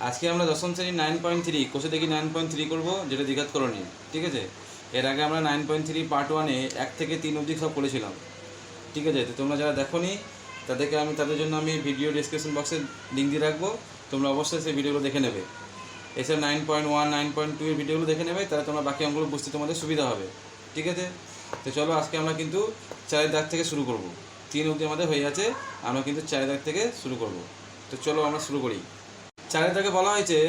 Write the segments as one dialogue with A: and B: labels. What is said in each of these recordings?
A: আজকে আমরা দশম শ্রেণী 9.3 কোষে দেখি 9.3 করবো, যেটা দ্বিঘাত করণীয়। ঠিক আছে, এর আগে আমরা 9.3 পার্ট 1-এ 1 থেকে 3 অবধি সব করেছিলাম। ঠিক আছে, তো তোমরা যারা দেখোনি তাদের জন্য আমি ভিডিও ডিসক্রিপশন বক্সে লিঙ্ক দিয়ে রাখবো, তোমরা অবশ্যই সেই ভিডিওগুলো দেখে নেবে। এছাড়া 9.1 9.2 এর ভিডিওগুলো দেখে নেবে, তাহলে তোমরা বাকি অঙ্কগুলো বুঝতে তোমাদের সুবিধা হবে। ঠিক আছে, তো চলো আজকে আমরা কিন্তু 4 দাগ থেকে শুরু করব। 3 অবধি আমাদের হয়ে আছে, আমরা কিন্তু 4 দাগ থেকে শুরু করব। তো চলো আমরা শুরু করি। 4 দাগে বলা হয়েছে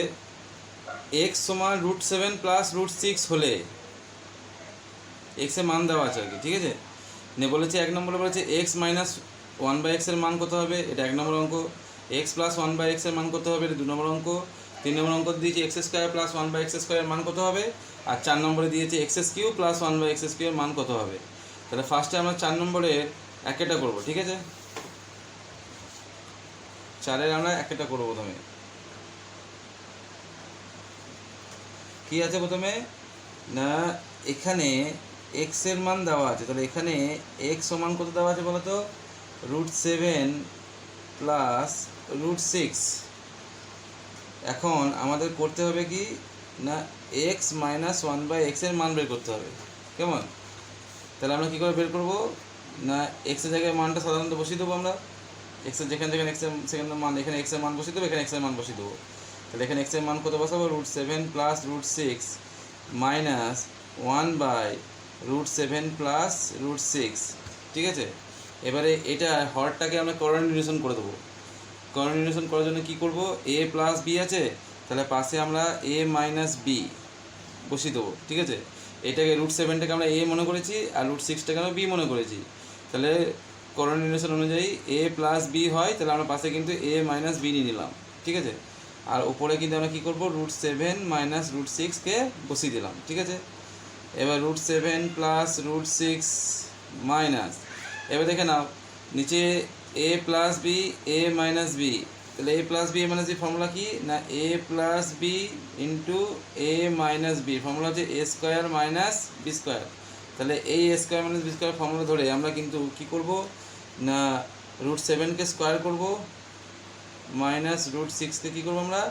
A: x সমান √7 প্লাস √6 হলে এক্সের মান দেওয়া আছে আর কি। ঠিক আছে, বলেছে 1 নম্বরে বলেছে এক্স মাইনাস 1/x এর মান কত হবে, এটা 1 নম্বর অঙ্ক। এক্স প্লাস 1/x এর মান কত হবে, এটা 2 নম্বর অঙ্ক। 3 নম্বর অঙ্ক দিয়েছে x² প্লাস 1/x² এর মান কত হবে, আর 4 নম্বরে দিয়েছে x³ প্লাস 1/x² এর মান কত হবে। তাহলে ফার্স্টে আমরা 4 নম্বরের একটা করব। ঠিক আছে, 4-এর আমরা একটা করব। প্রথমে কি আছে, প্রথমে না এখানে x এর মান দেওয়া আছে, তাহলে এখানে x সমান কত দেওয়া আছে বলো তো, √7 প্লাস √6। এখন আমাদের করতে হবে কি না x মাইনাস 1/x এর মান বের করতে হবে। কেমন? তাহলে আমরা কী করে বের করবো না, এক্সের জায়গায় মানটা সাধারণত বসিয়ে দেবো আমরা। এক্সের যেখানে এক্সের সেখানে মান, এখানে এক্সের মান বসিয়ে দেবো, এখানে এক্সের মান বসিয়ে দেবো। তাহলে এখানে এক্সের মান কত বসাবো, √7 প্লাস √6 মাইনাস 1/√7 প্লাস √6। ঠিক আছে, এবারে এটা হরটাকে আমরা করণ নিরসন করে দেবো। করণ নিরসন করার জন্য কী করবো, a প্লাস বি আছে, তাহলে পাশে আমরা a মাইনাস বি বসিয়ে দেবো। ঠিক আছে, এটাকে √7টাকে আমরা a মনে করেছি, আর √6টাকে আমরা b মনে করেছি। তাহলে করণ নিরসন অনুযায়ী a প্লাস বি হয়, তাহলে আমরা পাশে কিন্তু a মাইনাস বি নিয়ে নিলাম। ঠিক আছে, আর উপরে কিন্তু আমরা কী করবো, √7 মাইনাস √6কে বসিয়ে দিলাম। ঠিক আছে, এবার √7 প্লাস √6 মাইনাস, এবার দেখে নাও নিচে a plus B a minus B, তাহলে a plus B a minus B formula কি না, a plus B into a minus B formula হচ্ছে a² মাইনাস b²। তাহলে এই a² মাইনাস b² ফর্মুলা ধরে আমরা কিন্তু কি করব না, √7কে স্কোয়ার করব, মাইনাস √6কে কী করবো আমরা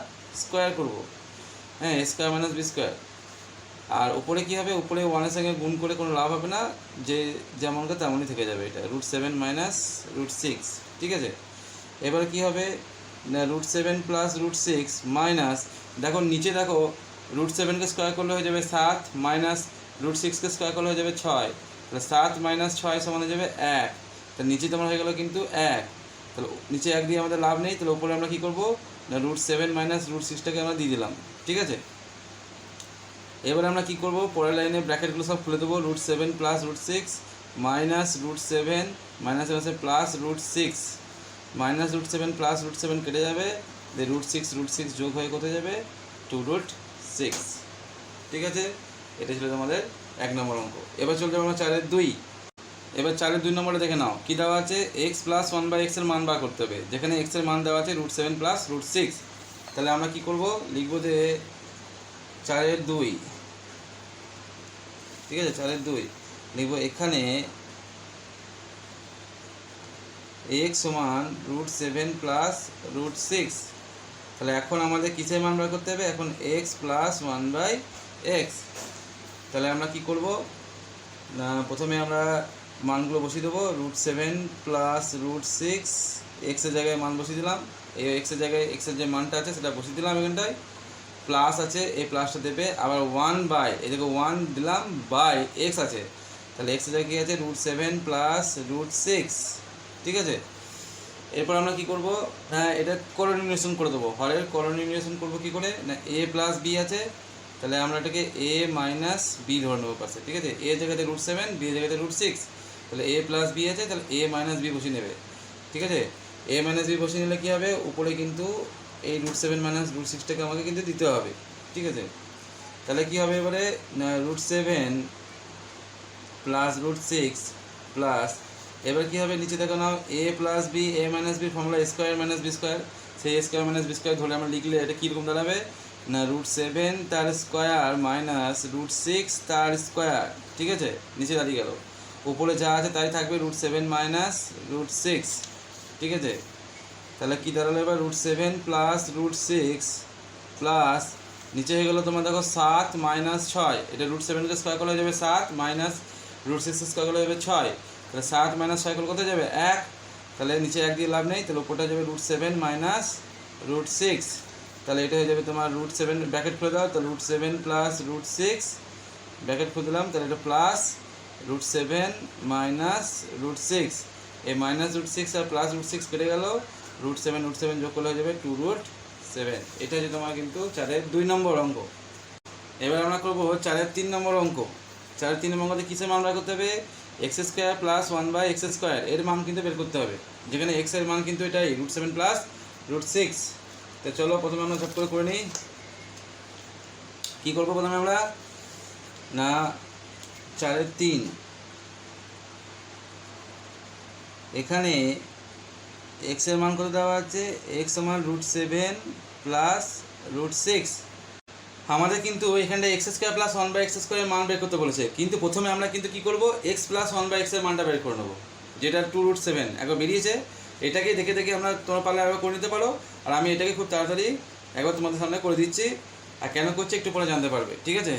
A: স্কোয়ার করব। হ্যাঁ, a² মাইনাস b²। আর উপরে কী হবে, উপরে 1-এর সঙ্গে গুণ করে কোনো লাভ হবে না, যে যেমনটা তেমনই থেকে যাবে, এটা √7 মাইনাস √6। ঠিক আছে, এবার কি হবে না, √7 প্লাস √6 মাইনাস, দেখো নিচে দেখো √7কে স্কোয়ার করলে হয়ে যাবে 7, মাইনাস √6কে স্কোয়ার করলে হয়ে যাবে 6, তাহলে 7 মাইনাস 6 সমান হয়ে যাবে 1। তাহলে নিচে তোমার হয়ে গেলো কিন্তু 1, তাহলে নিচে 1 দিয়ে আমাদের লাভ নেই, তাহলে উপরে আমরা কী করবো না, √7 মাইনাস √6টাকে আমরা দিয়ে দিলাম। ঠিক আছে, এবার আমরা কী করবো, পরের লাইনে ব্র্যাকেটগুলো সব খুলে দেবো, √7 প্লাস √6 মাইনাস √7 মাইনাস আছে প্লাস √6, মাইনাস √7 প্লাস √7 কেটে যাবে, √6 যোগ হয়ে কোথায় যাবে, 2√6। ঠিক আছে, এটা ছিল তোমাদের 1 নম্বর অঙ্ক। এবার চলতে আমরা 4-এর 2। এবার 4-এর 2 নম্বরে দেখে নাও কী দেওয়া আছে, x প্লাস 1/x এর মান বার করতে হবে, যেখানে x এর মান দেওয়া আছে √7 প্লাস √6। তাহলে আমরা কী করবো, লিখবো যে 4-এর 2। ঠিক আছে, 4-এর 2 লিখবো, এখানে x সমান √7 প্লাস √6। তাহলে এখন আমাদের কিসের মান বার করতে হবে, এখন x প্লাস 1/x। তাহলে আমরা কি করব না, প্রথমে আমরা মানগুলো বসিয়ে দেবো, √7 প্লাস √6, এক্সের জায়গায় মান বসিয়ে দিলাম, এই এক্সের জায়গায় এক্সের যে মানটা আছে সেটা বসিয়ে দিলাম, এখানটায় প্লাস আছে, এই প্লাসটা দেবে, আবার 1/, এদিকে 1 দিলাম বাই x আছে, তাহলে এক্সের জায়গায় কী আছে, √7 প্লাস √6। ঠিক আছে, এরপর আমরা কি করব, হ্যাঁ এটা করণ নিরসন করে দেবো, হরের করণ নিরসন করবো কী করে না, a প্লাস বি আছে, তাহলে আমরা এটাকে a মাইনাস বি ধরে নেবো পাশে। ঠিক আছে, a জায়গাতে √7, b জায়গাতে √6, তাহলে a প্লাস বি আছে, তাহলে a মাইনাস বি বসিয়ে নেবে। ঠিক আছে, a মাইনাস বি বসিয়ে নিলে কী হবে, উপরে কিন্তু এই √7 মাইনাস √6টাকে আমাকে কিন্তু দিতে হবে। ঠিক আছে, তাহলে কী হবে এবারে না, √7 প্লাস √6 প্লাস, এবার কী হবে নিচে দেখো নাও, a plus B a minus B formula a² minus b², সেই a² মাইনাস b² ধরে আমরা লিখলে এটা কীরকম দাঁড়াবে না, √7 তার স্কোয়ার মাইনাস √6 তার স্কোয়ার। ঠিক আছে, নিচে দাঁড়িয়ে গেল, উপরে যা আছে তাই থাকবে, √7 মাইনাস √6। ঠিক আছে, তাহলে কী দাঁড়ালো এবার, √7 প্লাস √6 প্লাস নিচে হয়ে গেলো তোমার দেখো 7 মাইনাস 6, এটা √7কে স্কোয়ার করলে হয়ে যাবে 7 মাইনাস √6 স্কোয়ার করলে হয়ে যাবে 6, তাহলে 7 মাইনাস 6 করলে কত যাবে 1, তাহলে নিচে 1 দিয়ে লাভ নেই, তাহলে উপরটা যাবে √7 মাইনাস √6, তাহলে এটা হয়ে যাবে তোমার √7 ব্র্যাকেট খুলে দাও, তাহলে √7 প্লাস √6 ব্র্যাকেট খুলে দিলাম, তাহলে এটা প্লাস √7 মাইনাস √6, এই মাইনাস √6 আর প্লাস √6 কেটে গেল, √7 যোগ করলে হয়ে যাবে 2√7। এটা হচ্ছে তোমার কিন্তু 4-এর 2 নম্বর অঙ্ক। এবার আমরা করবো 4-এর 3 নম্বর অঙ্ক। 4-এর 3 নম্বর অঙ্কতে কিসের মান বের করতে হবে, x² প্লাস 1/x², এর মান কিন্তু বের করতে হবে, যেখানে x এর মান কিন্তু এটাই √7 প্লাস √6। তো চলো প্রথমে আমরা ঝট করে নিই। কী করবো প্রথমে আমরা না 4-এর 3, এখানে x এর মান কত দেওয়া আছে, x সমান √7 প্লাস √6। আমাদের কিন্তু এখানটা x² প্লাস 1/x² এর মান বের করতে বলেছে, কিন্তু প্রথমে আমরা কিন্তু কী করবো, x প্লাস 1/x এর মানটা বের করে নেবো, যেটা 2√7 একবার বেরিয়েছে। এটাকে দেখে দেখে আমরা তোমার পারলে একবার করে নিতে পারো, আর আমি এটাকে খুব তাড়াতাড়ি একবার তোমাদের সামনে করে দিচ্ছি, আর কেন করছি একটু পরে জানতে পারবে, ঠিক আছে।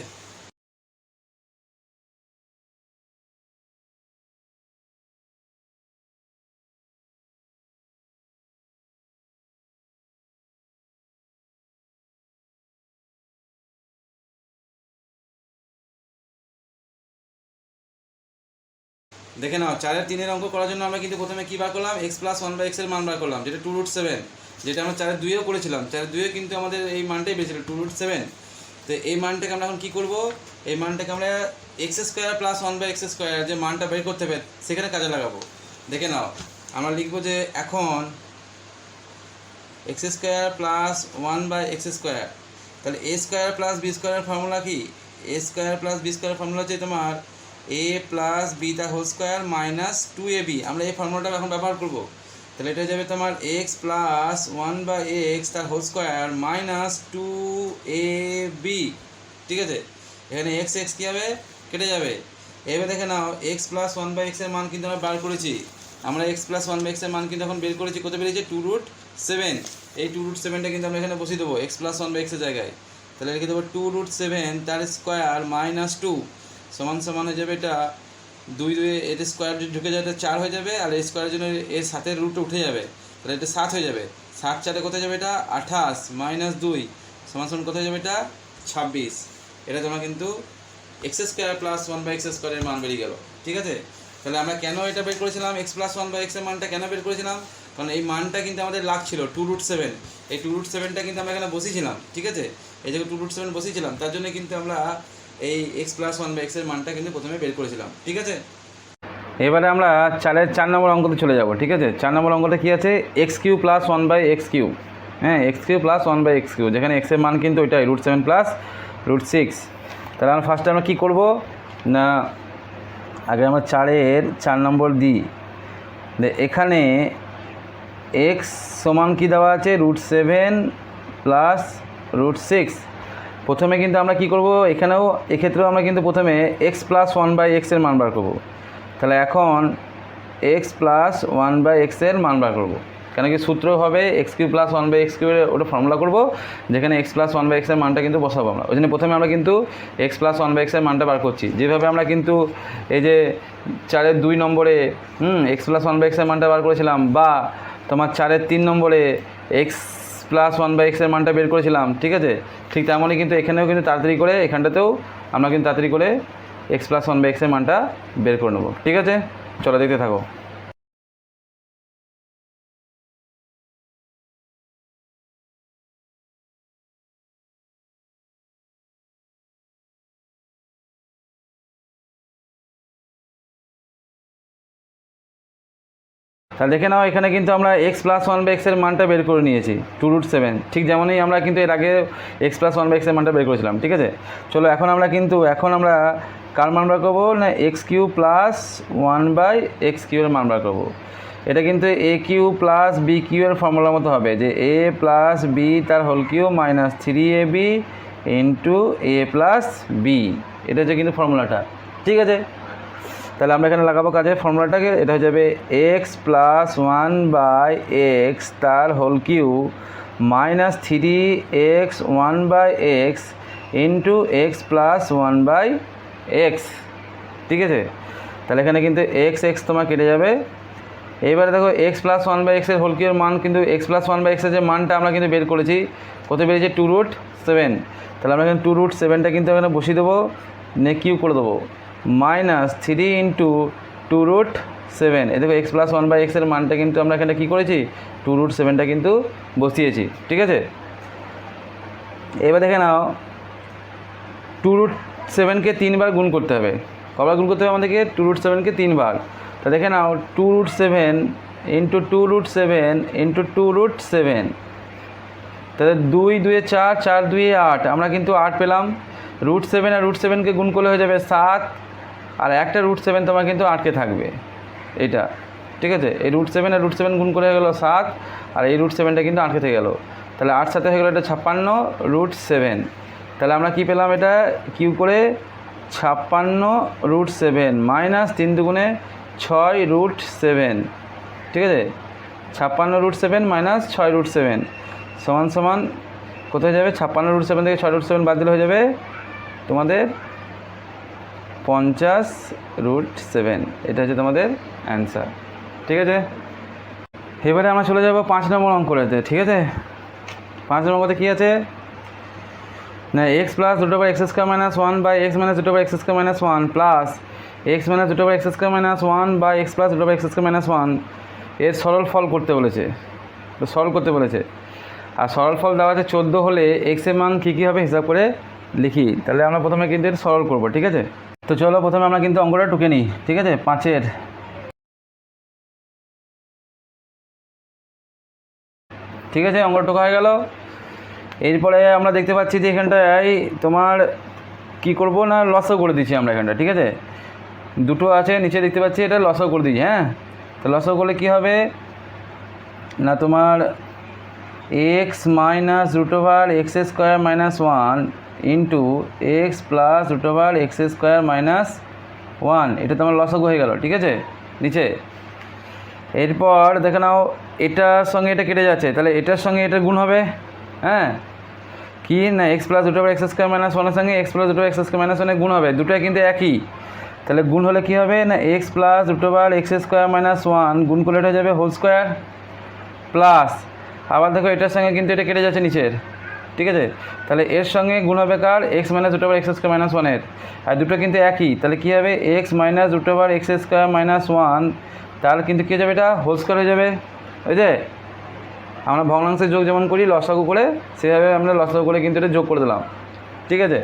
A: দেখে নাও 4-এর 3-এর অঙ্ক করার জন্য আমরা কিন্তু প্রথমে কী বার করলাম, x প্লাস 1/x এর মান বার করলাম, যেটা 2√7, যেটা আমরা 4-এর 2-এও করেছিলাম। 4-এর 2-এ কিন্তু আমাদের এই মানটাই বেরিয়েছিল 2√7। তো এই মানটাকে আমরা এখন কী করবো, এই মানটাকে আমরা x² প্লাস 1/x², যে মানটা বের করতে হবে সেখানে কাজে লাগাবো। দেখে নাও আমরা লিখবো যে এখন x² প্লাস 1/x², তাহলে a² প্লাস b² ফর্মুলা কি, a² প্লাস b² ফর্মুলা হচ্ছে তোমার a প্লাস বি তার হোল স্কোয়ার মাইনাস 2ab, আমরা এই ফর্মুলাটা এখন ব্যবহার করব। তাহলে এটা যাবে তোমার x প্লাস 1/x তার হোল স্কোয়ার মাইনাস 2ab, ঠিক আছে। এখানে x কী হবে, কেটে যাবে। এবার দেখে নাও x প্লাস 1/x এর মান কিন্তু আমরা বার করেছি, আমরা x প্লাস 1/x এর মান কিন্তু এখন বের করেছি, কত বেরিয়েছে 2√7। এই 2√7টা কিন্তু আমরা এখানে বসিয়ে দেবো x প্লাস 1/x এর জায়গায়, তাহলে লিখে দেবো 2√7 তার স্কোয়ার মাইনাস 2 সমান সমান হয়ে যাবে, এটা 2 এটা স্কোয়ার ঢুকে যাবে, এটা 4 হয়ে যাবে, আর এই স্কোয়ারের জন্য এর সাথে রুট উঠে যাবে, তাহলে এটা 7 হয়ে যাবে। 7 4 কোথায় যাবে, এটা 28 মাইনাস 2 সমান সমান কোথায় যাবে, এটা 26। এটা তোমার কিন্তু x² প্লাস 1/x² এর মান বেরিয়ে গেল, ঠিক আছে। তাহলে আমরা কেন এটা বের করেছিলাম, x প্লাস 1/x এর মানটা কেন বের করেছিলাম, কারণ এই মানটা কিন্তু আমাদের লাগছিল 2√7, এই 2√7টা কিন্তু আমরা এখানে বসিয়েছিলাম, ঠিক আছে। এই যে 2√7 বসিয়েছিলাম, তার জন্য কিন্তু আমরা এই x প্লাস 1/x এর মানটা কিন্তু প্রথমে বের করেছিলাম, ঠিক আছে। এবারে আমরা 4-এর 4 নম্বর অঙ্কতে চলে যাব, ঠিক আছে। 4 নম্বর অঙ্কটা কী আছে, x³ প্লাস 1/x³, হ্যাঁ x³ প্লাস 1/x³, যেখানে x এর মান কিন্তু ওইটাই √7 প্লাস √6। তাহলে আমরা ফার্স্টে আমরা কী করবো না, আগে আমরা 4-এর 4 নম্বর দিই, এখানে x সমান কী দেওয়া আছে, √7 প্লাস √6। প্রথমে কিন্তু আমরা কি করব, এখানেও এক্ষেত্রেও আমরা কিন্তু প্রথমে x প্লাস 1/x এর মান বার করব। তাহলে এখন x প্লাস 1/x এর মান বার করব, কেন কি সূত্র হবে x³ প্লাস 1/x³ এর ওটা ফর্মুলা করব, যেখানে x প্লাস 1/x এর মানটা কিন্তু বসাবো আমরা। ওই জন্য প্রথমে আমরা কিন্তু x প্লাস 1/x এর মানটা বার করছি, যেভাবে আমরা কিন্তু এই যে 4-এর 2 নম্বরে x প্লাস 1/x এর মানটা বার করেছিলাম, বা তোমার 4-এর 3 নম্বরে x প্লাস 1/x এর মানটা বের করেছিলাম, ঠিক আছে। ঠিক তেমনই কিন্তু এখানেও কিন্তু তাড়াতাড়ি করে এখানটাতেও আমরা কিন্তু তাড়াতাড়ি করে x প্লাস 1/x এর মানটা বের করে নেবো, ঠিক আছে। চলো দেখতে থাকো। তাহলে দেখে নাও এখানে কিন্তু আমরা x প্লাস 1/x এর মানটা বের করে নিয়েছি 2√7, ঠিক যেমনই আমরা কিন্তু এর আগে x প্লাস 1/x এর মানটা বের করেছিলাম, ঠিক আছে। চলো এখন আমরা কার মান বার করবো না, x³ প্লাস 1/x³ এর মান বার করবো। এটা কিন্তু a³ প্লাস b³ এর ফর্মুলার মতো হবে, যে a প্লাস b তার whole cube minus 3ab into a plus b, এটা হচ্ছে কিন্তু ফর্মুলাটা, ঠিক আছে। তাহলে আমরা এখানে লাগাবো কাজে ফর্মুলাটাকে, এটা হয়ে যাবে x প্লাস 1/x তার whole cube minus three x one by x into x plus one by x, ঠিক আছে। তাহলে এখানে কিন্তু এক্স এক্স তোমার কেটে যাবে। এবারে দেখো এক্স প্লাস ওয়ান বাই এক্সের হোল কিউবের মান কিন্তু এক্স প্লাস ওয়ান বাই এক্সের যে মানটা আমরা কিন্তু বের করেছি, কত বেরিয়েছে 2√7। তাহলে আমরা এখানে 2√7টা কিন্তু এখানে বসিয়ে দেবো, নে কিউব করে দেবো, মাইনাস থ্রি ইন্টু 2√7। এ দেখো এক্স প্লাস ওয়ান বাই এক্সের মানটা কিন্তু আমরা এখানে কী করেছি, 2√7টা কিন্তু বসিয়েছি, ঠিক আছে। এবার দেখে নাও 2√7কে 3 বার গুণ করতে হবে। কবার গুণ করতে হবে আমাদেরকে, 2√7কে 3 বার। তা দেখে নাও 2√7 ইন্টু 2√7 ইন্টু 2√7, তাহলে 2 2 4, 4 2 8, আমরা কিন্তু 8 পেলাম। √7 আর √7কে গুণ করলে হয়ে যাবে 7, আর একটা √7 তোমার কিন্তু আটকে থাকবে এটা, ঠিক আছে। এই √7 আর √7 গুণ করে হয়ে গেলো 7, আর এই √7টা কিন্তু আটকে থেকে গেল। তাহলে 8 সাথে হয়ে গেলো এটা 56√7। তাহলে আমরা কি পেলাম, এটা কিউ করে 56√7 মাইনাস 3 দুগুণে 6√7, ঠিক আছে। 56√7 মাইনাস 6√7 সমান সমান কোথায় যাবে, 56√7 থেকে 6√7 বাদ দিলে হয়ে যাবে তোমাদের 50√7। এটা হচ্ছে তোমাদের অ্যান্সার, ঠিক আছে। এবারে আমরা চলে যাব 5 নম্বর অঙ্কটাতে, ঠিক আছে। 5 নম্বর অঙ্কতে কী আছে না, x plus root over x square minus 1 by x minus root over x square minus 1 plus x minus root over x square minus 1 by x plus root over x square minus 1 এর সরল ফল করতে বলেছে, তো সরল করতে বলেছে। আর সরল ফল দেওয়া আছে 14 হলে এক্সের মান কী কী হবে হিসাব করে লিখি। তাহলে আমরা প্রথমে কিন্তু এর সরল করবো, ঠিক আছে। তো চলো প্রথমে আমরা কিন্তু অঙ্কটা টুকে নিই, ঠিক আছে। 5-এর, ঠিক আছে, অঙ্কটা টোকা হয়ে গেল। এরপরে আমরা দেখতে পাচ্ছি যে এখানটায় তোমার কি করব না, লসও করে দিচ্ছি আমরা এখানটা, ঠিক আছে। দুটো আছে নিচে দেখতে পাচ্ছি, এটা লসও করে দিচ্ছি, হ্যাঁ। তো লসও করলে কী হবে না, তোমার x minus root over x square minus 1 into x plus root over x square minus 1, এটা তোমার লসও হয়ে গেল, ঠিক আছে নিচে। এরপর দেখে নাও এটার সঙ্গে এটা কেটে যাচ্ছে, তাহলে এটার সঙ্গে এটা গুণ হবে, হ্যাঁ। কি না, x plus root over x square minus 1-এর সঙ্গে x plus root over x square minus 1 গুণ হবে, দুটোই কিন্তু একই। তাহলে গুণ হলে কী হবে না, x plus root over x square minus 1 গুণ করলে এটা হয়ে যাবে হোল স্কোয়ার, প্লাস আবার দেখো এটার সঙ্গে কিন্তু এটা কেটে যাচ্ছে নিচের, ঠিক আছে। তাহলে এর সঙ্গে গুণ হবে কার, x minus root over x square minus 1-এর, আর দুটো কিন্তু একই। তাহলে কী হবে, x minus root over x square minus 1, তাহলে কিন্তু কী হয়ে যাবে, এটা হোল স্কোয়ার হয়ে যাবে। ওই যে আমরা ভগ্নাংশের যোগ যেমন করি লসাগু করে, সেভাবে আমরা লসাগু করে কিন্তু এটা যোগ করে দিলাম, ঠিক আছে।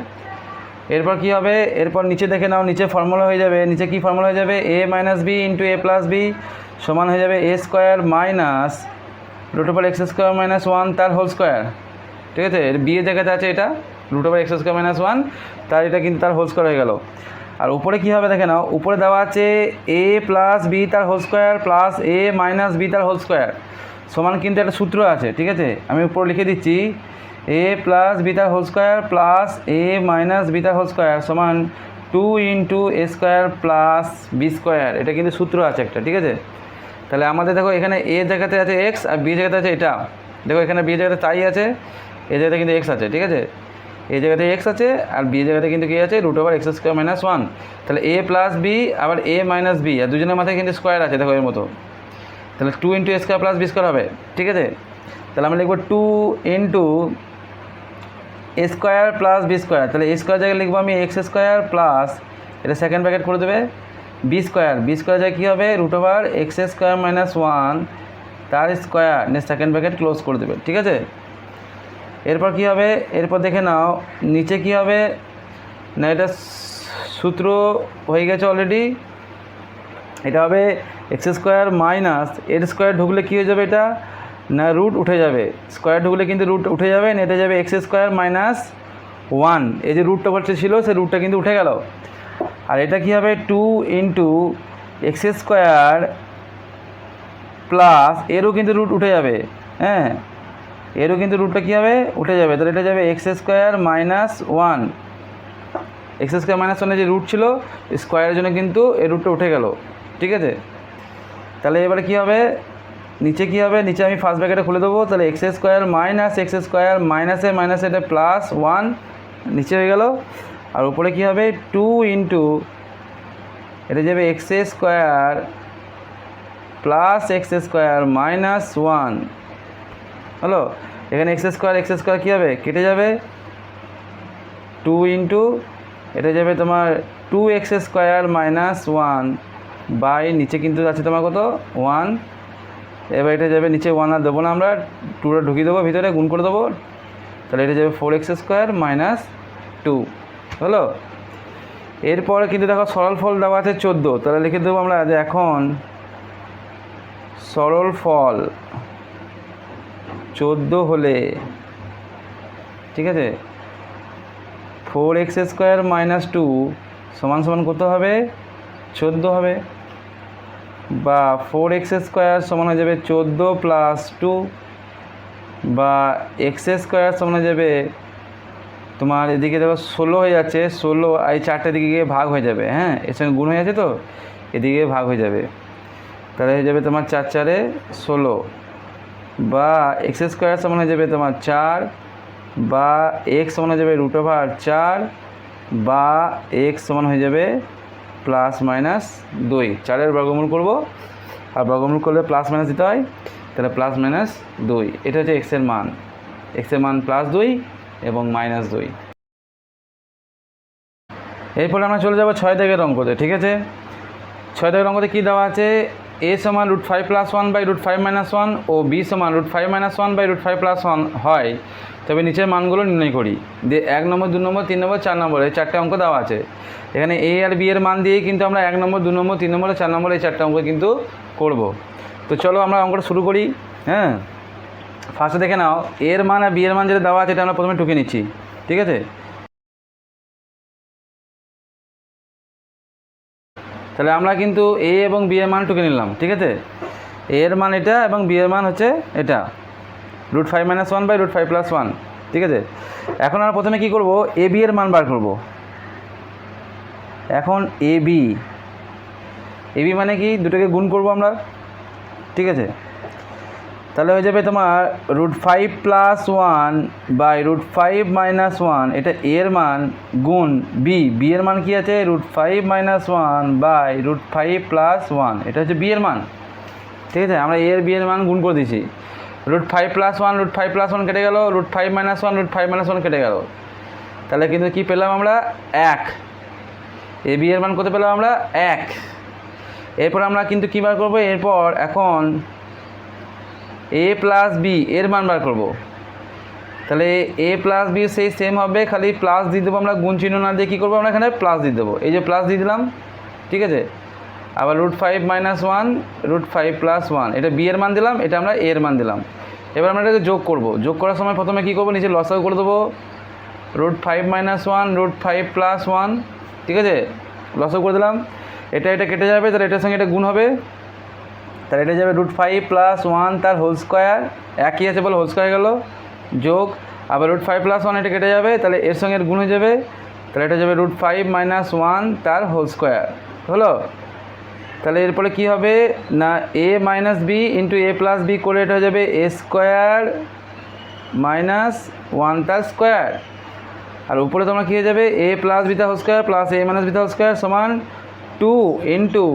A: এরপর কী হবে, এরপর নিচে দেখে নাও, নিচে ফর্মুলা হয়ে যাবে, নিচে কী ফর্মুলা হয়ে যাবে, a minus b into a plus b সমান হয়ে যাবে a square minus root over x square minus 1 তার হোল স্কোয়ার, ঠিক আছে। এর বি এর জায়গাতে আছে এটা root over x square minus 1, তার এটা কিন্তু তার হোল স্কোয়ার হয়ে গেল। আর উপরে কী হবে দেখে নাও, উপরে দেওয়া আছে এ প্লাস বি তার হোল স্কোয়ার প্লাস এ মাইনাস বি তার হোল স্কোয়ার সমান কিন্তু একটা সূত্র আছে, ঠিক আছে। আমি উপরে লিখে দিচ্ছি, এ প্লাস বি তার হোল স্কোয়ার প্লাস এ মাইনাস বি তার হোল স্কোয়ার সমান 2 into A square plus B square, এটা কিন্তু সূত্র আছে একটা, ঠিক আছে। তাহলে আমাদের দেখো এখানে এ জায়গাতে আছে এক্স আর বি জায়গাতে আছে এটা, দেখো এখানে বি জায়গাতে তাই আছে, এ জায়গাতে কিন্তু এক্স আছে, ঠিক আছে। এ জায়গাতে এক্স আছে আর বি জায়গাতে কিন্তু কী আছে, root over x square minus 1। তাহলে এ প্লাস বি আবার এ মাইনাস বি, আর দুজনের মাথায় কিন্তু স্কোয়ার আছে দেখো এর মতো, তাহলে 2 into A square plus B square হবে, ঠিক আছে। তাহলে আমরা লিখবো 2 into A square plus B square, তাহলে এ স্কোয়ার জায়গায় লিখবো আমি এক্স স্কোয়ার প্লাস, এটা সেকেন্ড ব্র্যাকেট করে দেবে, বি স্কোয়ার জায়গায় কী হবে, root over x square minus 1 তার স্কোয়ার নিয়ে সেকেন্ড ব্র্যাকেট ক্লোজ করে দেবে, ঠিক আছে। এরপর কী হবে, এরপর দেখে নাও নিচে কী হবে না, এটা সূত্র হয়ে গেছে অলরেডি, এটা হবে এক্স স্কোয়ার মাইনাস এর স্কোয়ার ঢুকলে কী হয়ে যাবে, এটা না রুট উঠে যাবে, স্কোয়ার ঢুকলে কিন্তু রুট উঠে যাবে, না এটা যাবে এক্স স্কোয়ার মাইনাস 1, এই যে রুটটা বলতে ছিল সেই রুটটা কিন্তু উঠে গেল। আর এটা কী হবে, 2 ইন্টু এক্স স্কোয়ার প্লাস এরও কিন্তু রুট উঠে যাবে, হ্যাঁ এরও কিন্তু রুটটা কী হবে উঠে যাবে, তাহলে এটা যাবে x square minus 1, x square minus 1 যে রুট ছিল স্কোয়ারের জন্য কিন্তু এই রুটটা উঠে গেল, ঠিক আছে। তাহলে এবারে কী হবে নিচে কী হবে, নিচে আমি ফার্স্ট ব্র্যাকেটে খুলে দেবো, তাহলে x square minus x square মাইনাসে মাইনাসে এটা প্লাস 1 নিচে হয়ে গেল। আর উপরে কী হবে 2 ইন্টু এটা যাবে x square plus x square minus 1 হলো। এখানে এক্স স্কোয়ার কী হবে, কেটে যাবে, 2 ইন্টু এটা যাবে তোমার 2x স্কোয়ার মাইনাস 1 বাই নিচে কিন্তু আছে তোমার কত 1, এবার এটা যাবে নিচে 1 আর দেবো না আমরা, 2টা ঢুকিয়ে দেবো ভিতরে, গুণ করে দেবো, তাহলে এটা যাবে 4x স্কোয়ার মাইনাস 2 হলো। এরপরে কিন্তু দেখো সরল ফল দেওয়া আছে 14, তাহলে লিখে দেবো আমরা যে এখন সরল ফল 14 হলে, ঠিক আছে, 4x স্কোয়ার মাইনাস 2 সমান সমান কত হবে 14 হবে, বা 4x স্কোয়ার সমান হয়ে যাবে 14 প্লাস 2, বা এক্স স্কোয়ার সমান হয়ে যাবে তোমার এদিকে দেখো 16 হয়ে যাচ্ছে, 16 এই 4টে দিকে গিয়ে ভাগ হয়ে যাবে, হ্যাঁ এর সঙ্গে গুণ হয়ে যাচ্ছে তো এদিকে ভাগ হয়ে যাবে, তাহলে হয়ে যাবে তোমার 4 4 16, বা এক্স স্কোয়ার সমান হয়ে যাবে তোমার 4, বা এক্স সমান হয়ে যাবে √4, বা এক্স সমান হয়ে যাবে প্লাস মাইনাস 2, 4-এর বর্গমূল করব, আর বর্গমূল করলে প্লাস মাইনাস দিতে হয়, তাহলে প্লাস মাইনাস 2, এটা হচ্ছে এক্সের মান প্লাস 2 এবং মাইনাস 2। এরপরে আমরা চলে যাব 6 দাগের অঙ্কতে, ঠিক আছে। 6 দাগের অঙ্কতে কী দেওয়া আছে, a সমান √5 + 1 বাই √5 - 1 ও b সমান √5 - 1 বাই √5 + 1 হয়, তবে নিচের মানগুলো নির্ণয় করি। দিয়ে 1 নম্বর 2 নম্বর 3 নম্বর 4 নম্বর এই 4টে অঙ্ক দেওয়া আছে। এখানে a আর b এর মান দিয়েই কিন্তু আমরা 1 নম্বর 2 নম্বর 3 নম্বর 4 নম্বর এই 4টে অঙ্ক কিন্তু করব। তো চলো আমরা অঙ্কটা শুরু করি। হ্যাঁ, ফার্স্টে দেখে নাও a এর মান আর b এর মান যেটা দেওয়া আছে এটা আমরা প্রথমে টুকে নিচ্ছি, ঠিক আছে। তাহলে আমরা কিন্তু a এবং b এর মান টুকে নিলাম, ঠিক আছে। a এর মান এটা এবং b এর মান হচ্ছে এটা, √5 - 1 বাই √5 + 1, ঠিক আছে। এখন আমরা প্রথমে কী করব, a b এর মান বার করব। এখন a b মানে কি, দুটোকে গুণ করব আমরা, ঠিক আছে। তাহলে হয়ে যাবে তোমার √5 + 1 বাই √5 - 1, এটা a এর মান, গুণ b এর মান কি আছে √5 - 1 বাই √5 + 1, এটা হচ্ছে b এর মান, ঠিক আছে। আমরা a এর b এর মান গুণ করে দিয়েছি, √5 + 1 √5 + 1 কেটে গেল, √5 - 1 √5 - 1 কেটে গেল, তাহলে কিন্তু কি পেলাম আমরা 1, a b এর মান কত পেলাম আমরা 1। এরপর আমরা কিন্তু কী বার করবো, এরপর এখন a প্লাস b এর মান বার করব। তাহলে a প্লাস b সেই সেম হবে, খালি প্লাস দিয়ে দেবো আমরা, গুণ চিহ্ন না দিয়ে কী করবো আমরা এখানে প্লাস দিয়ে দেবো, এই যে প্লাস দিয়ে দিলাম, ঠিক আছে। আবার √5 - 1 √5 + 1, এটা b এর মান দিলাম, এটা আমরা a এর মান দিলাম। এবার আমরা এটাকে যোগ করব। যোগ করার সময় প্রথমে কী করবো, নিচে লসাগু করে দেবো, √5 - 1 √5 + 1, ঠিক আছে, লসাগু করে দিলাম। এটা কেটে যাবে, তাহলে এটার সঙ্গে এটা গুণ হবে, তাহলে এটা যাবে √5 + 1 তার হোল স্কোয়ার, একই আছে বলে হোল স্কোয়ার গেল, যোগ আবার √5 + 1 এটা কেটে যাবে, তাহলে এর সঙ্গে গুণ হয়ে যাবে, তাহলে এটা যাবে √5 - 1 তার হোল স্কোয়ার হলো। তাহলে এরপরে কী হবে না, a - b into a plus b করে এটা হয়ে যাবে a স্কোয়ার মাইনাস 1 তার স্কোয়ার, আর উপরে তোমার কী হয়ে যাবে a প্লাস b তার whole square plus a minus b তার হোল স্কোয়ার সমান 2 ইন্টু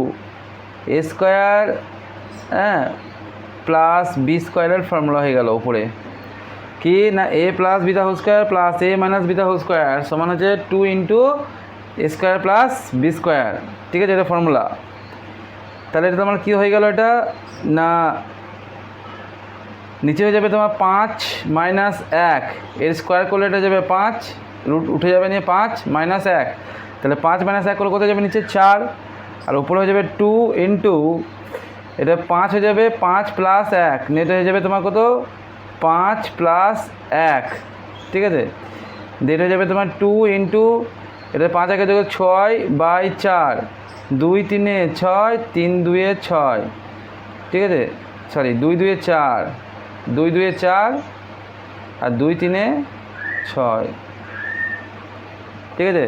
A: a স্কোয়ার, হ্যাঁ, প্লাস b স্কোয়ারের ফর্মুলা হয়ে গেল উপরে কি না, a প্লাস b তার whole square plus a minus b তার হোল স্কোয়ার সমান হচ্ছে 2 into a square plus b square, ঠিক আছে, এটা ফর্মুলা। তাহলে এটা তোমার কী হয়ে গেল, এটা না নিচে হয়ে যাবে তোমার 5 - 1 এর স্কোয়ার করলে এটা যাবে 5, রুট উঠে যাবে নিয়ে 5 - 1, তাহলে 5 - 1 করলে কোথায় যাবে নিচে 4, আর উপরে হয়ে যাবে 2 ইন্টু এটা 5 হয়ে যাবে 5 + 1, নেট হয়ে যাবে তোমার কত 5 + 1, ঠিক আছে। ডেট হয়ে যাবে তোমার 2 ইন্টু এটা 5 একে যোগ 6 বাই 4, 2 3 6 3 2 6, ঠিক আছে, সরি 2 2 4 2 2 4 আর 2 3 6, ঠিক আছে।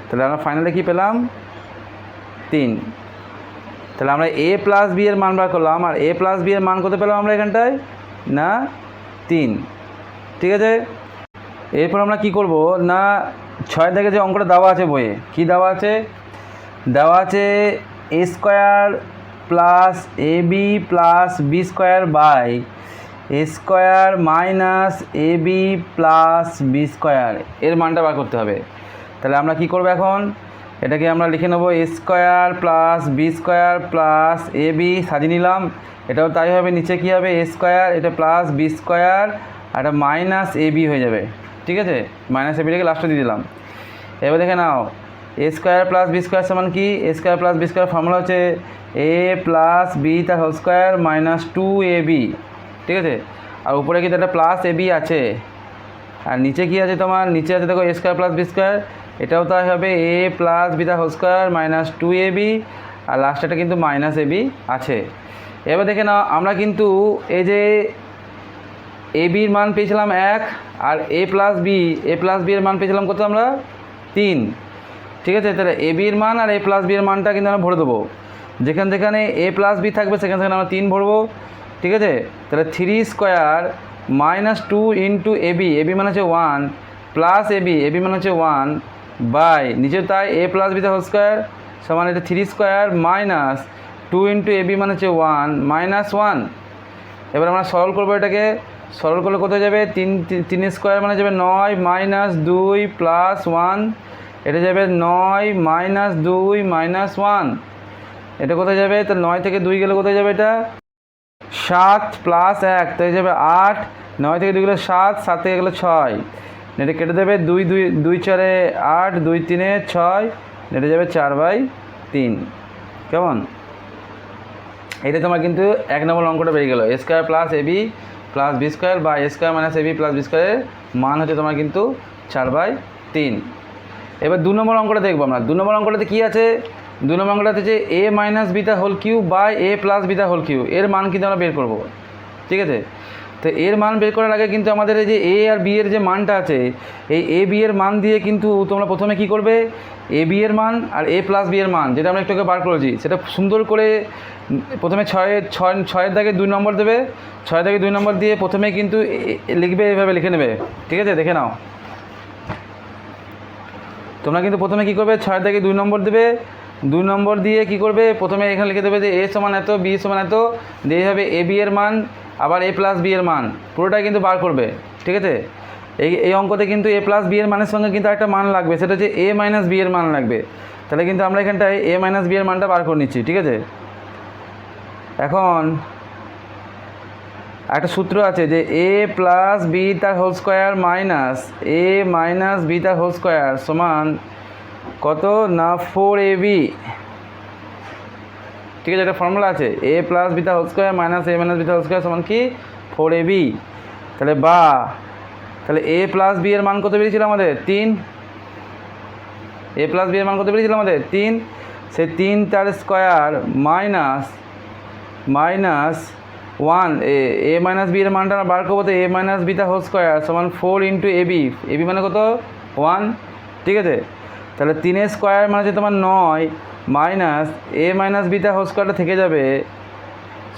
A: তাহলে আমরা ফাইনালে কী পেলাম 3। তাহলে আমরা এ প্লাস বি এর মান বার করলাম, আর এ প্লাস বি এর মান কত পেলাম আমরা এখানটায় না 3। ঠিক আছে, এরপর আমরা কি করব না 6 থেকে যে অঙ্কটা দেওয়া আছে বইয়ে, কি দেওয়া আছে, দেওয়া আছে a square plus a b plus B square by a square minus a b plus B square, এর মানটা বার করতে হবে। তাহলে আমরা কি করব এখন, এটাকে আমরা লিখে নেব a square plus B square plus a b সাজিয়ে নিলাম, এটাও তাই হবে, নিচে কী হবে এ স্কোয়ার, এটা প্লাস বি স্কোয়ার আর এটা মাইনাস এ বি হয়ে যাবে। ঠিক আছে, মাইনাস এ বিটাকে লাস্টে দিয়ে দিলাম। এবার দেখে নাও a square plus B square সমান কি, a square plus B square formula হচ্ছে এ প্লাস বি তার হোল স্কোয়ার মাইনাস 2ab। ঠিক আছে, আর উপরে কিন্তু একটা প্লাস এ বি আছে, আর নিচে কি আছে তোমার, নিচে আছে দেখো এ স্কোয়ার প্লাস বি স্কোয়ার, এটাও তাই হবে এ প্লাস বি তার হোল স্কোয়ার মাইনাস 2ab, আর লাস্টেটা কিন্তু মাইনাস এ বি আছে। এবার দেখে নাও আমরা কিন্তু এই যে এ বির মান পেয়েছিলাম 1, আর এ প্লাস বি এর মান পেয়েছিলাম কত আমরা 3। ঠিক আছে, তাহলে এ বির মান আর এ প্লাস বি এর মানটা কিন্তু আমরা ভরে দেবো, যেখানে এ প্লাস বি থাকবে সেখানে আমরা 3 ভরবো। ঠিক আছে, তাহলে 3 square minus 2 into A B মানে হচ্ছে 1 প্লাস এ বি মানে হচ্ছে 1 বাই নিচে তাই এ প্লাস বি হোল স্কোয়ার সমান এটা 3 square minus 2 into A B মানে হচ্ছে 1 মাইনাস 1। এবার আমরা সরল করবো, এটাকে সরল করলে কোথায় যাবে, 3 স্কোয়ার মানে যাবে 9 মাইনাস 2 প্লাস 1, এটা যাবে 9 মাইনাস 2 মাইনাস 1, এটা কোথায় যাবে, তো 9 থেকে 2 গেলে কোথায় যাবে, এটা 7 প্লাস 1 তো হয়ে যাবে 8, 9 থেকে 2 গেলে 7, 7 থেকে গেলে 6, এটা কেটে দেবে 2 4 8, 2 3 6, এটা যাবে 4/3। কেমন, এটা তোমার কিন্তু 1 নম্বর অঙ্কটা বেরিয়ে গেল, এ square plus a b plus B square বা এ square minus a b plus B স্কোয়ারের মান হচ্ছে তোমার কিন্তু 4/3। এবার 2 নম্বর অঙ্কটা দেখবো আমরা। 2 নম্বর অঙ্কটাতে কী আছে, 2 নম্বর অঙ্কটাতে যে এ মাইনাস বিটা whole cube by A plus বিটা হোল কিউ, এর মান কিন্তু আমরা বের করবো। ঠিক আছে, তো এর মান বের করার আগে কিন্তু আমাদের এই যে এ আর বি এর যে মানটা আছে, এই এ বি এর মান দিয়ে কিন্তু তোমরা প্রথমে কি করবে, এ বি এর মান আর এ প্লাস বি এর মান যেটা আমরা একটু বার করেছি সেটা সুন্দর করে প্রথমে 6-এর দাগে 2 নম্বর দেবে, 6 দাগে 2 নম্বর দিয়ে প্রথমে কিন্তু লিখবে, এইভাবে লিখে নেবে। ঠিক আছে, দেখে নাও তোমরা কিন্তু প্রথমে কী করবে, 6 দাগে 2 নম্বর দেবে, 2 নম্বর দিয়ে কি করবে, প্রথমে এখানে লিখে দেবে যে এ সমান এত বি সমান এত, দিয়ে এইভাবে এ বি এর মান আবার এ প্লাস বি এর মান পুরোটাই কিন্তু বার করবে। ঠিক আছে, এই অঙ্কতে কিন্তু এ প্লাস বি এর মানের সঙ্গে কিন্তু একটা মান লাগবে, সেটা হচ্ছে এ মাইনাস বি এর মান লাগবে। তাহলে কিন্তু আমরা এখানটায় এ মাইনাস বি এর মানটা বার করে নিচ্ছি। ঠিক আছে, এখন একটা সূত্র আছে যে এ প্লাস বি তার হোল স্কোয়ার মাইনাস এ মাইনাস বি তার হোল স্কোয়ার সমান কত না 4ab। ঠিক আছে, একটা ফর্মুলা আছে এ প্লাস বি তার হোল স্কোয়ার মাইনাস এ মাইনাস বি তার হোল স্কোয়ার সমান কি 4ab। তাহলে এ প্লাস বি এর মান কত বেরিয়েছিল আমাদের 3, এ প্লাস বি এর মান কত বেরিয়েছিল আমাদের 3, সে 3 তার স্কোয়ার মাইনাস 1 এ মাইনাস বি এর মানটা বার করবো, তো এ মাইনাস বি তার হোল স্কোয়ার সমান 4 ইন্টু এ বি মানে কত 1। ঠিক আছে, তাহলে 3 স্কোয়ার মানে হচ্ছে তোমার 9 মাইনাস এ মাইনাস বি তার হোল স্কোয়ারটা থেকে যাবে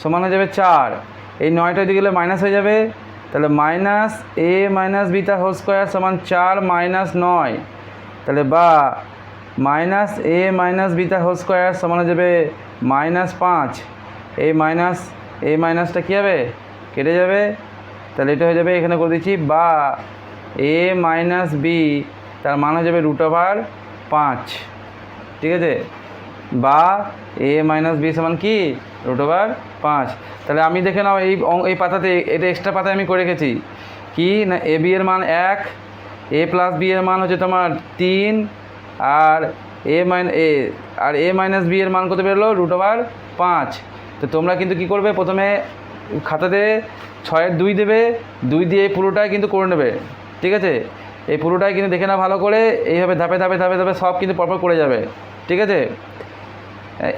A: সমান হয়ে যাবে 4, এই 9টা দিকে গেলে মাইনাস হয়ে যাবে, তাহলে মাইনাস এ মাইনাস বি তার হোল স্কোয়ার সমান 4 মাইনাস 9, তাহলে বা মাইনাস এ মাইনাস বি তার হোল স্কোয়ার সমান হয়ে যাবে -5, এই মাইনাসটা কী হবে কেটে যাবে, তাহলে এটা হয়ে যাবে এখানে করে দিচ্ছি বা এ মাইনাস বি তার মান হয়ে যাবে √5। ঠিক আছে, বা এ মাইনাস বি সমান কি √5। তাহলে আমি দেখে নাও এই পাতাতে, এটা এক্সট্রা পাতায় আমি করে রেখেছি কি না এ বি এর মান 1, এ প্লাস বি এর মান হচ্ছে তোমার 3, আর এ মাইনাস বি এর মান কত বেরোলো √5। তো তোমরা কিন্তু কি করবে, প্রথমে খাতাতে 6-এর 2 দেবে, 2 দিয়ে পুরোটাই কিন্তু করে নেবে। ঠিক আছে, এই পুরোটাই কিন্তু দেখে নাও ভালো করে, এইভাবে ধাপে ধাপে ধাপে ধাপে সব কিন্তু পরপর করে যাবে। ঠিক আছে,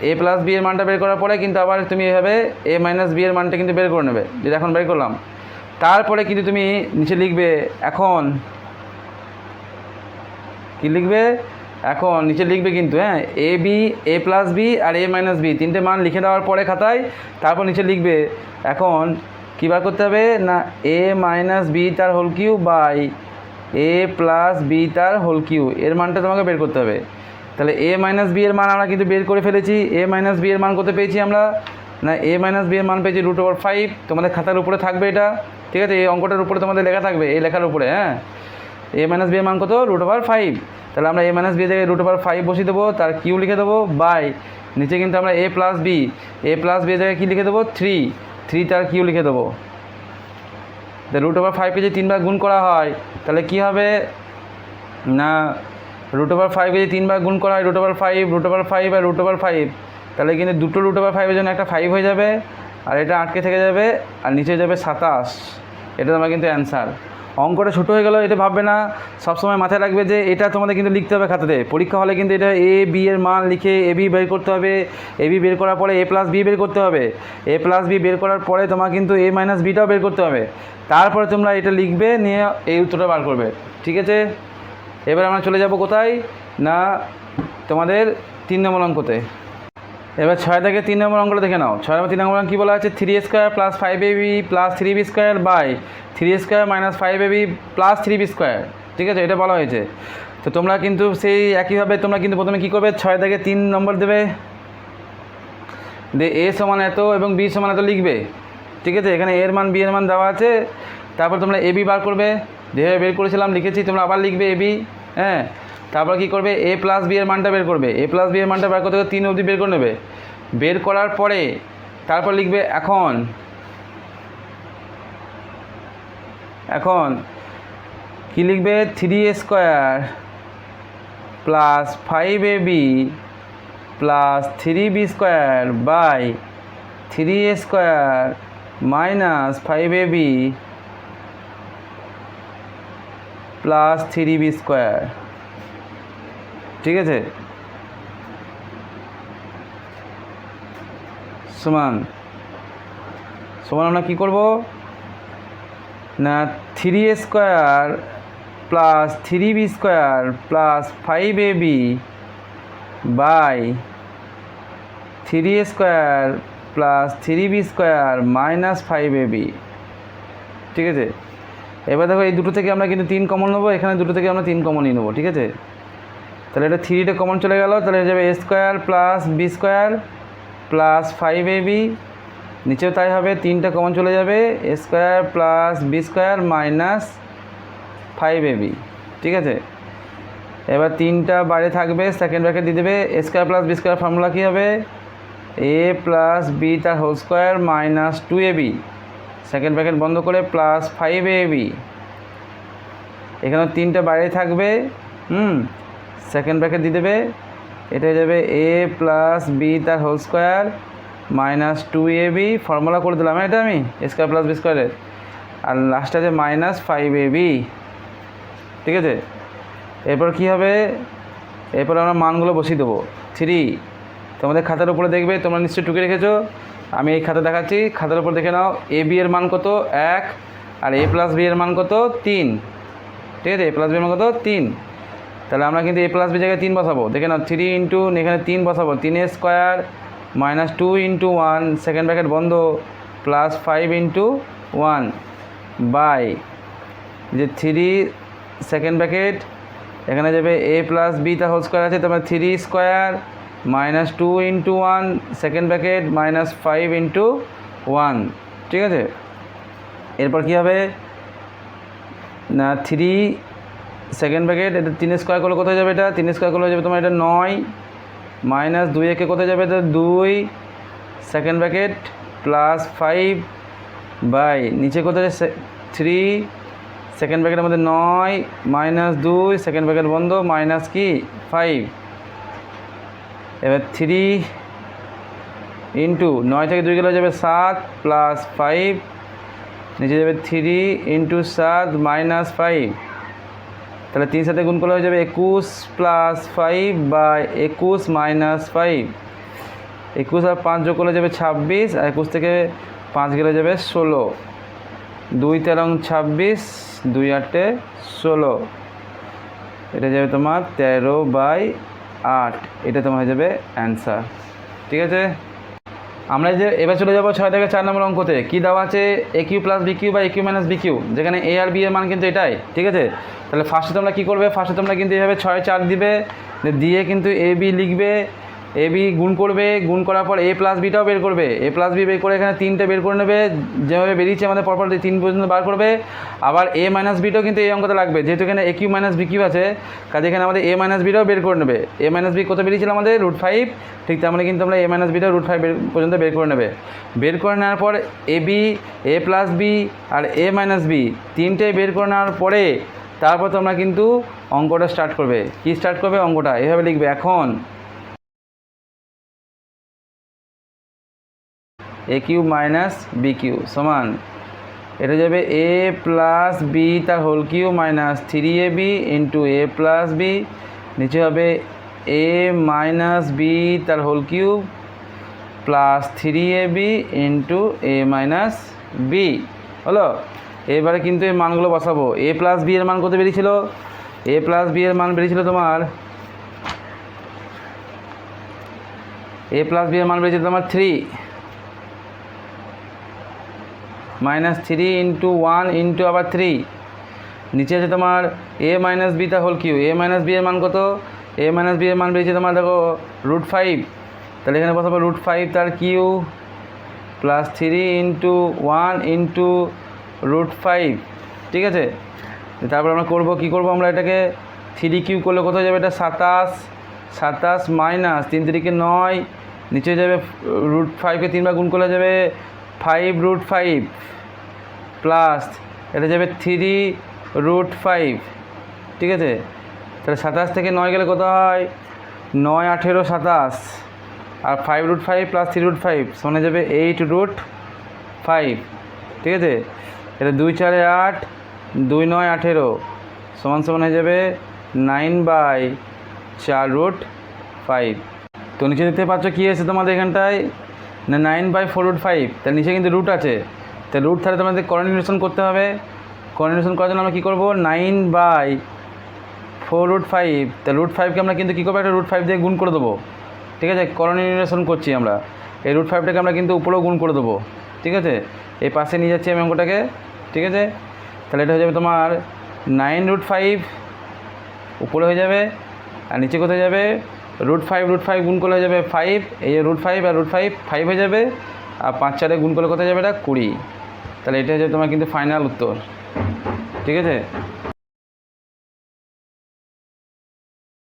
A: এ প্লাস বি এর মানটা বের করার পরে কিন্তু আবার তুমি এইভাবে এ মাইনাস বি এর মানটা কিন্তু বের করে নেবে, যেটা এখন বের করলাম। তারপরে কিন্তু তুমি নিচে লিখবে, এখন কি লিখবে এখন নিচে লিখবে কিন্তু, হ্যাঁ, A B, A plus B R A minus B তিনটে মান লিখে দেওয়ার পরে খাতায় তারপর নিচে লিখবে এখন কী বার করতে হবে না এ মাইনাস বি তার whole cube by A plus B তার হোল কিউ, এর মানটা তোমাকে বের করতে হবে। তাহলে এ মাইনাস বি এর মান আমরা কিন্তু বের করে ফেলেছি। এ মাইনাস বি এর মান কত পেয়েছি আমরা না এ মাইনাস বি এর মান পেয়েছি √5। তোমাদের খাতার উপরে থাকবে এটা, ঠিক আছে, এই অঙ্কটার উপরে তোমাদের লেখা থাকবে, এই লেখার উপরে, হ্যাঁ, এ মাইনাস বি এর মান কত √5। তাহলে আমরা এ মাইনাস বি জায়গায় √5 বসিয়ে দেবো, তার কিউ লিখে দেবো বাই নিচে কিন্তু আমরা এ প্লাস বি জায়গায় কী লিখে দেবো 3 তার কিউ লিখে দেবো। √5কে যদি 3 বার গুণ করা হয় তাহলে কি হবে না √5কে যদি 3 বার গুণ করা হয় √5 আর √5, তাহলে কিন্তু দুটো √5-এর জন্য একটা 5 হয়ে যাবে আর এটা আটকে থেকে যাবে আর নিচে যাবে 27। এটা তোমার কিন্তু অ্যান্সার। অঙ্কটা ছোটো হয়ে গেল এটা ভাববে না, সবসময় মাথায় রাখবে যে এটা তোমাদের কিন্তু লিখতে হবে খাতাতে। পরীক্ষা হলে কিন্তু এটা এ বি এর মান লিখে এ বি বের করতে হবে, এ বি বের করার পরে এ প্লাস বি বের করতে হবে, এ প্লাস বি বের করার পরে তোমার কিন্তু এ মাইনাস বিটাও বের করতে হবে, তারপরে তোমরা এটা লিখবে নিয়ে এই উত্তরটা বার করবে, ঠিক আছে। এবার আমরা চলে যাব কোথায় না তোমাদের 3 নম্বর অঙ্কতে। এবার 6 থেকে 3 নম্বর অঙ্কটা দেখে নাও। 6 নম্বর 3 নম্বর অঙ্ক কী বলা আছে 3a² + 5ab + 3b² by 3a² - 5ab + 3b², ঠিক আছে, এটা বলা হয়েছে। তো তোমরা কিন্তু সেই একইভাবে তোমরা কিন্তু প্রথমে কী করবে 6 থেকে 3 নম্বর দেবে, দিয়ে a সমান এত এবং b সমান এত লিখবে, ঠিক আছে। এখানে a এর মান b এর মান দেওয়া আছে, তারপর তোমরা ab বার করবে, যেভাবে বের করেছিলাম লিখেছি, তোমরা আবার লিখবে ab, হ্যাঁ। তারপর কী করবে a প্লাস বি এর মানটা বের করবে, a প্লাস বি এর মানটা বের করতে 3 অবধি বের করে নেবে। বের করার পরে তারপর লিখবে এখন কি লিখবে 3a² + 5ab + 3b² by 3a² - 5ab + 3b², ঠিক আছে, সমান আমরা কী করব না 3a² + 3b² + 5ab by 3a² + 3b² - 5ab, ঠিক আছে। এবার দেখো এই দুটো থেকে আমরা কিন্তু 3 কমন নেবো, এখানে দুটো থেকে আমরা 3 কমনই নেবো, ঠিক আছে। তাহলে এটা 3টা কমন চলে গেল, তাহলে হয়ে যাবে a² + b² + 5ab, নিচেও তাই হবে, 3টা কমন চলে যাবে a² + b² - 5ab, ঠিক আছে। এবার 3টা বাইরে থাকবে, সেকেন্ড ব্র্যাকেট দিয়ে দেবে, a² + b² ফর্মুলা কী হবে a + b তার whole square - 2ab, second bracket বন্ধ করে + 5ab, এখানে 3টা বাইরে থাকবে, সেকেন্ড ব্র্যাকেট দিয়ে দেবে, এটা হয়ে যাবে a + b তার হোল স্কোয়ার - 2ab, ফর্মুলা করে দিলাম এটা আমি a² + b² এর, আর লাস্টে আছে -5ab, ঠিক আছে। এরপর কি হবে, এরপর আমরা মানগুলো বসিয়ে দেবো। 3 তোমাদের খাতার উপরে দেখবে, তোমরা নিশ্চয়ই টুকে রেখেছো, আমি এই খাতা দেখাচ্ছি, খাতার উপর দেখে নাও a b এর মান কত 1 আর a + b এর মান কত 3, ঠিক আছে, a + b এর মান কত 3। তাহলে আমরা কিন্তু a + b জায়গায় 3 বসাবো, দেখে নাও 3 ইন্টু এখানে 3 বসাবো, 3a² - 2 × 1 সেকেন্ড ব্র্যাকেট বন্ধ +5 × 1 বাই যে 3 সেকেন্ড ব্র্যাকেট এখানে যাবে a + b তার হোল স্কোয়ার আছে, তারপরে 3² - 2 × 1 সেকেন্ড ব্র্যাকেট -5 × 1, ঠিক আছে। এরপর কী হবে না 3 সেকেন্ড ব্র্যাকেট এটা 3² করলে কোথায় যাবে, এটা 3² করলে যাবে তোমার এটা 9 - 2 একে কোথায় যাবে এটা 2 সেকেন্ড ব্র্যাকেট +5 বাই নিচে কোথায় 3 সেকেন্ড ব্র্যাকেটের মধ্যে 9 - 2 সেকেন্ড ব্র্যাকেট বন্ধ কি 5, এবার 3 ইন্টু 9 থেকে 2 গেলে যাবে 7 +5, নিচে যাবে 3 × 7 - 5, তাহলে 3 সাথে গুণ করলে হয়ে যাবে 21 + 5 বাই 21 - 5, 21 আর 5 যোগ করলে যাবে 26, আর 21 থেকে 5 গেলে যাবে 16, 2 × 13 = 26, 2 × 8 = 16। এটা যাবে তোমার 13/8, এটা তোমার হয়ে যাবে অ্যান্সার। ঠিক আছে, আমরা যে এবার চলে যাবো 6 থেকে 4 নম্বর অঙ্কতে। কী দেওয়া আছে? এ কিউ প্লাস বি কিউ বা এ কিউ মাইনাস বি কিউ, যেখানে এ আর বি এর মান কিন্তু এটাই। ঠিক আছে, তাহলে ফার্স্টে তোমরা কী করবে? ফার্স্টে তোমরা কিন্তু এইভাবে 6 4 দিবে, দিয়ে কিন্তু এ বি লিখবে, এ বি গুণ করবে, গুণ করার পর এ প্লাস বিটাও বের করবে, এ প্লাস বি বের করে এখানে 3টে বের করে নেবে, যেভাবে বেরিয়েছে আমাদের পরপর 3 পর্যন্ত বার করবে। আবার এ মাইনাস বিটাও কিন্তু এই অঙ্কতে লাগবে, যেহেতু এখানে এ কিউ মাইনাস বি কিউ আছে, কাজে এখানে আমাদের এ মাইনাস বিটাও বের করে নেবে। এ মাইনাস বি কত বেরিয়েছিল আমাদের? √5, ঠিক তেমন কিন্তু আমরা এ মাইনাস বিটাও √5 পর্যন্ত বের করে নেবে। বের করে নেওয়ার পর A B, A plus B R A minus B 3টে বের করে নেওয়ার পরে তারপর তোমরা কিন্তু অঙ্কটা স্টার্ট করবে। কি স্টার্ট করবে? অঙ্কটা এভাবে লিখবে, এখন a cube minus b cube সমান, এটা যাবে এ প্লাস বি তার whole cube minus 3ab into a plus b, নিচে হবে এ মাইনাস বি তার whole cube plus 3ab into a minus b. হলো, এবারে কিন্তু এই মানগুলো বসাবো। এ প্লাস বি এর মান কত বেরিয়েছিল? এ প্লাস বি এর মান বেরিয়েছিল তোমার, এ প্লাস বি এর মান বেরিয়েছিল তোমার 3 মাইনাস 3 ইন্টু 1 ইন্টু আবার 3, নিচে আছে তোমার এ মাইনাস বি তার হোল কিউ। এ মাইনাস বি এর মান কত? এ মাইনাস বি এর মান বেরিয়েছে তোমার দেখো √5, তাহলে এখানে বসাবো √5 তার কিউ প্লাস 3 ইন্টু 1 ইন্টু √5। ঠিক আছে, তারপর আমরা করবো কী করবো? আমরা এটাকে 3 কিউ করলে কত হয়ে যাবে? এটা 27 মাইনাস 3 3 9, নিচে যাবে √5কে 3 বার গুণ করলে যাবে 5√5 প্লাস এটা যাবে 3√5। ঠিক আছে, তাহলে 27 থেকে 9 গেলে কত হয়? 9 18 27, আর 5√5 প্লাস 3√5 সমান যাবে 8√5। ঠিক আছে, এটা 2 4 8, 2 9 18 সমান সমান হয়ে যাবে 9/4√5। তো নিচে দেখতে পাচ্ছ কী আছে তোমাদের এখানটায়? না 9/4√5, তার নিচে কিন্তু রুট আছে, তাই রুট তাহলে তোমাদের কোঅর্ডিনেশন করতে হবে। কোঅর্ডিনেশন করার জন্য আমরা কী করবো? 9/4√5, তা √5কে আমরা কিন্তু কী করবো? একটা √5 দিয়ে গুণ করে দেবো। ঠিক আছে, কোঅর্ডিনেশন করছি আমরা, এই √5টাকে আমরা কিন্তু উপরেও গুণ করে দেবো। ঠিক আছে, এই পাশে নিয়ে যাচ্ছি আমি অঙ্কটাকে। ঠিক আছে, তাহলে এটা হয়ে যাবে তোমার 9√5 উপরে হয়ে যাবে, আর নিচে কোথায় যাবে? √5 গুণ করলে হয়ে যাবে 5, এই যে √5 আর √5 5 হয়ে যাবে, আর 5 4 গুণ করলে কোথায় যাবে? এটা 20। তাহলে এটা হচ্ছে তোমার কিন্তু ফাইনাল উত্তর। ঠিক আছে।